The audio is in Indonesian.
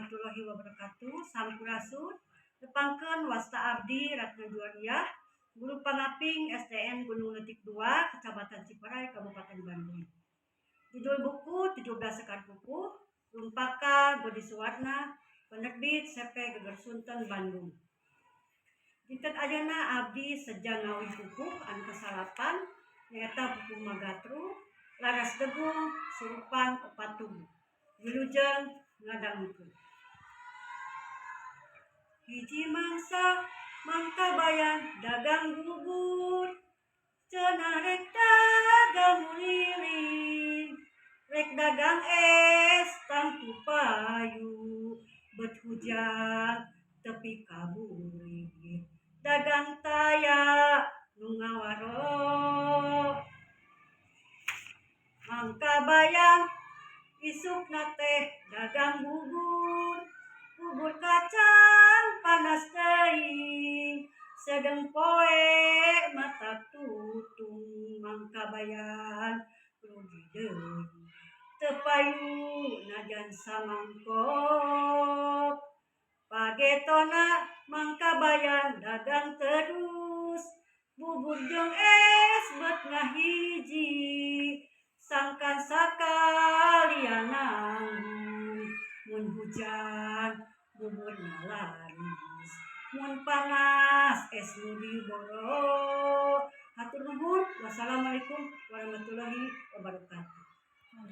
warahmatullahi wabarakatuh. Sampurasun. Nepangkeun wasta abdi Ratna Juwariah, guru pangaping SDN Gunung Letik 2, Kecamatan Ciparai, Kabupaten Bandung. Judul buku 17 Sekar Kukuh, Rumpaka Budi Suwarna, penerbit CP Geger Sunten Bandung. Dinten ayeuna abdi sejang ngawih kukuh anu kasalapan nyaeta buku Magatru, Laras Degung, Surupan Opatung. Wilujeng ngadangkeun. Hiji mangsa mangka bayan dagang bubur, cenah rek dagang liling, rek dagang es tangtu payu, bet hujan tepi kaburing, dagang taya nu ngawaro. Mangka bayang isukna teh dagang bubur, bubur kacang panas teuing, sedeng poe mata tutung. Mangka bayang rugi deui, teu payu najan samangkok. Pagetona mangka bayang dagang terus, bubur jeung es bet ngahiji, sangkan sakalian nanggung. Mun hujan buburna laris, mun panas es nu diboro. Hatur nuhun. Wassalamualaikum warahmatullahi wabarakatuh.